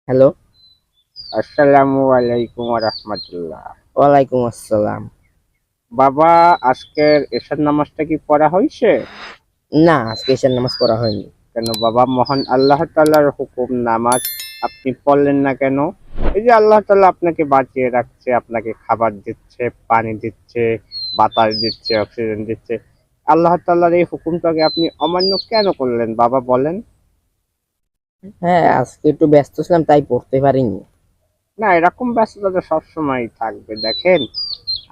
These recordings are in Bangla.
হ্যালো। আসসালামু আলাইকুম রাহমাতুল্লাহ। ওয়ালাইকুম আসসালাম। বাবা, আজকের এশার নামাজটা কি পড়া হয়েছে? না, আজকে ঈশার নামাজ পড়া হয়নি। কেন বাবা, মহান আল্লাহ তাআলার হুকুম নামাজ আপনি পড়লেন না কেন? এই যে আল্লাহ তাআলা আপনাকে বাঁচিয়ে রাখছে, আপনাকে খাবার দিচ্ছে, পানি দিচ্ছে, বাতাস দিচ্ছে, অক্সিজেন দিচ্ছে। আল্লাহ তাআলার এই হুকুমটাকে আপনি অমান্য কেন করলেন বাবা, বলেন? হ্যাঁ, আজকে একটু ব্যস্ত ছিলাম তাই পড়তে পারিনি। না, এরকম ব্যস্ততা তো সবসময় থাকবে। দেখেন,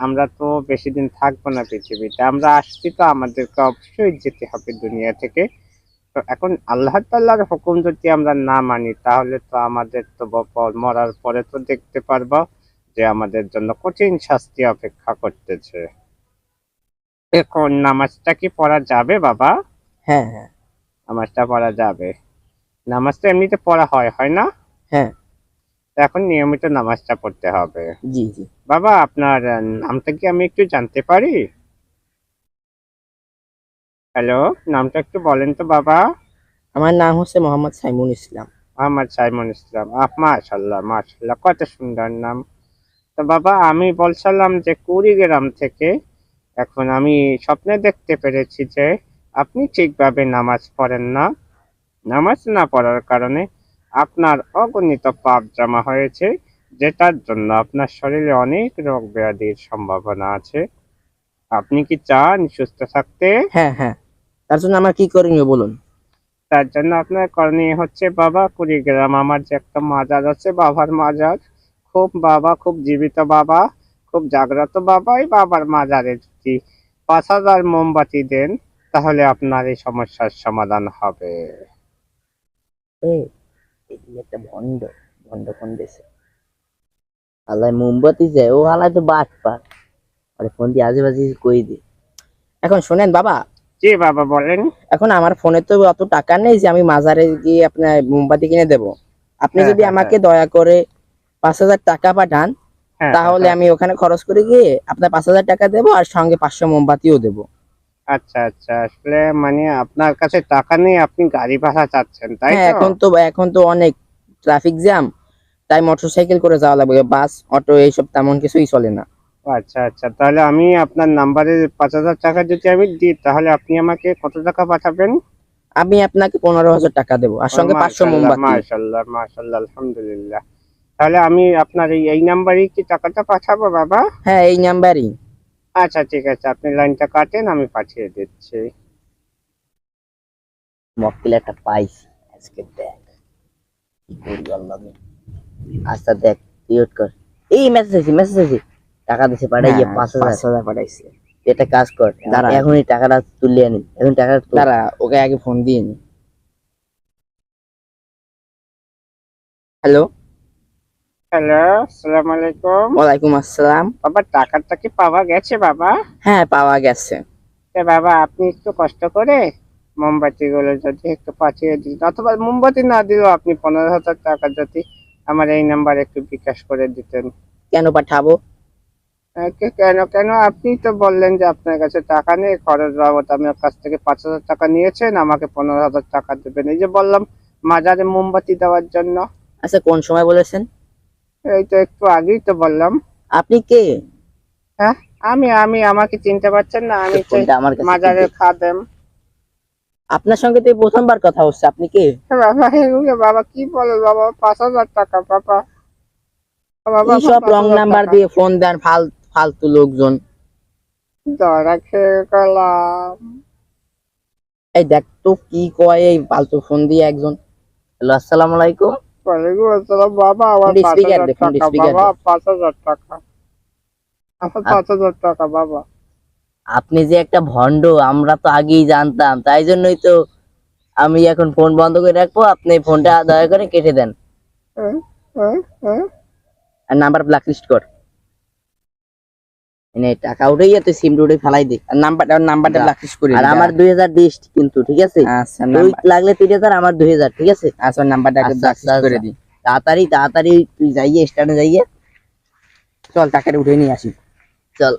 আমরা তো বেশি দিন থাকবো না পৃথিবীতে। আমরা আসছি তো আমাদেরকে অবশ্যই যেতে হবে দুনিয়া থেকে। তো এখন আল্লাহ তাআলার হুকুম যদি আমরা না মানি তাহলে তো আমাদের তো মরার পরে তো দেখতে পারবো যে আমাদের জন্য কঠিন শাস্তি অপেক্ষা করতেছে। এখন নামাজটা কি পড়া যাবে বাবা? হ্যাঁ, হ্যাঁ, নামাজটা পড়া যাবে। নামাজ তো এমনিতে পড়া হয়, হয় না? হ্যাঁ। তো এখন নিয়মিত নামাজটা পড়তে হবে। জি, জি। বাবা, আপনার নামটা কি আমি একটু জানতে পারি? হ্যালো, নামটা একটু বলেন তো বাবা। আমার নাম হচ্ছে মোহাম্মদ সাইমুল ইসলাম। মোহাম্মদ সাইমুল ইসলাম। মাশাআল্লাহ, মাশাআল্লাহ, কত সুন্দর নাম। তো বাবা, আমি বলছিলাম যে কুড়িগ্রাম থেকে। এখন আমি স্বপ্নে দেখতে পেরেছি যে আপনি ঠিকভাবে নামাজ পড়েন না। নামাজ না পড়ার কারণে আপনার অগণিত পাপ জমা হয়েছে, যেটার জন্য আপনার শরীরে অনেক রোগ ব্যাধির সম্ভাবনা আছে। আপনি কি চান সুস্থ থাকতে? হ্যাঁ, হ্যাঁ। তার জন্য আমার কি করণীয় বলুন? তার জন্য আপনার করণীয় হচ্ছে বাবা, কুড়িগ্রাম আমার যে একটা মাজার আছে, বাবার মাজার। খুব জীবিত বাবা, খুব জাগ্রত বাবা। এই বাবার মাজারে যদি 5,000 মোমবাতি দেন তাহলে আপনার এই সমস্যার সমাধান হবে। এই এদিকে একটা ভণ্ড ভণ্ড ফোন দিয়েছে। আল্লাহ মোমবাতি যায়, ও আল্লাহ তো বাট পার। আরে ফোন দিয়ে আজেবাজি কই দি। এখন শোনেন বাবা, জি বাবা, বলেন। এখন আমার ফোনে তো অত টাকা নেই যে আমি মাজারে গিয়ে আপনার মোমবাতি কিনে দেব। আপনি হ্যাঁ, যদি হ্যাঁ, হ্যাঁ, আমাকে দয়া করে 5,000 টাকা পাঠান, হ্যাঁ, হ্যাঁ, তাহলে হ্যাঁ। আমি ওখানে খরচ করে গিয়ে আপনার 5,000 টাকা দেবো আর সঙ্গে 500 মোমবাতিও দেবো। আচ্ছা, আচ্ছা, আসলে মানে আপনার কাছে টাকা নেই, আপনি গাড়ি ভাড়া চাচ্ছেন, তাই হ্যাঁ, তো? এখন তো অনেক ট্রাফিক জ্যাম, তাই মোটরসাইকেল করে যাওয়া লাগবে, বাস অটো এইসব তেমন কিছুই চলে না। ও আচ্ছা, আচ্ছা, তাহলে আমি আপনার নাম্বারে 5,000 টাকা যদি আমি দিই তাহলে আপনি আমাকে কত টাকা পাঠাবেন? আমি আপনাকে 15,000 টাকা দেবো আর ও সঙ্গে 500 মাশাল্লাহ, মোমবাতি। মাশাল্লাহ, মাশাল্লাহ, আলহামদুলিল্লাহ। তাহলে আমি আপনার এই নাম্বারেই কি টাকাটা পাঠাবো বাবা? হ্যাঁ, এই নাম্বারই। আচ্ছা, ঠিক আছে, আপনি লাইনটা কাটেন, আমি পাঠিয়ে দিচ্ছি। মক্কেল একটা পাইছি আজকে, দেখ কি করি আল্লাহ। আচ্ছা দেখ, ক্রিয়েট কর। এই মেসেজ আছে, টাকা দিছে পাঠাইয়া হ্যাঁ, 5,000। 5,000 পাঠাইছি। এটা কাজ কর, দাঁড়া, এখনই টাকাটা তুলে আনি, এখন টাকাটা দাঁড়া, ওকে আগে ফোন দিন। হ্যালো। হ্যালো, আসসালামু আলাইকুম। ওয়ালাইকুম আসসালাম। বাবা, টাকাটা কি পাওয়া গেছে বাবা? হ্যাঁ, পাওয়া গেছে। বাবা, আপনি একটু কষ্ট করে মোমবাতি গুলো যদি একটু পাঠিয়ে দিন, অথবা মোমবাতি না দিলেও আপনি 15,000 টাকা যদি আমার এই নাম্বারে একটু বিকাশ করে দিতেন। কেন পাঠাবো? কেন কেন, আপনি তো বললেন যে আপনার কাছে টাকা নেই, খরচ বাবদ আমার কাছ থেকে 5,000 টাকা নিয়েছেন, আমাকে 15,000 টাকা দেবেন। এই যে বললাম, মাজারে মোমবাতি দেওয়ার জন্য। আচ্ছা, কোন সময় বলেছেন? এই তো একটু আগেই তো বললাম। আপনি কে? হ্যাঁ, আমি আমি আমাকে চিনতে পারছেন না? আমি সেই ফোনটা আমার কাছে একটু দে। মাজারের খাদেম। আপনার সঙ্গে তো এই প্রথমবার কথা হচ্ছে, আপনি কে? বাবা, এগুলো বাবা কি বলো বাবা, 5,000 টাকা বাবা। বাবা, আমার এইসব রং 5,000 নাম্বার টাকা দিয়ে ফোন দেন, ফালতু লোকজন। ধরা খেয়ে গেলাম। এই দেখ তো কি কয় এই ফালতু ফোন দিয়ে একজন। হ্যালো, আসসালামু আলাইকুম। ওয়ালাইকুম আসসালাম বাবা, আমার ফোনটা পাঁচ স্পিকার হাজার দে, ফোনটা টাকা স্পিকার বাবা, দে। 5,000 টাকা, আমার 5,000 টাকা বাবা। আপনি যে একটা ভন্ড আমরা তো আগেই জানতাম, তাই জন্যই তো আমি এখন ফোন বন্ধ করে রাখবো, আপনি ফোনটা দয়া করে কেটে দেন হ্যাঁ, হ্যাঁ, হ্যাঁ। আর নাম্বার ব্ল্যাকলিস্ট কর। এনে টাকা উঠেই তুই সিম উঠে ফেলাই দে আর নাম্বারটা ব্ল্যাকলিস্ট করে আর আমার 2,000 দিস কিন্তু, ঠিক আছে? আচ্ছা, তুই লাগলে 3,000, আমার 2,000, ঠিক আছে? আচ্ছা, নাম্বারটা ব্ল্যাকলিস্ট করে দি। তাড়াতাড়ি তাড়াতাড়ি তুই যাইয়ে স্টার্টে যাইয়ে, চল টাকাটা উঠে নিয়ে আসি, চল।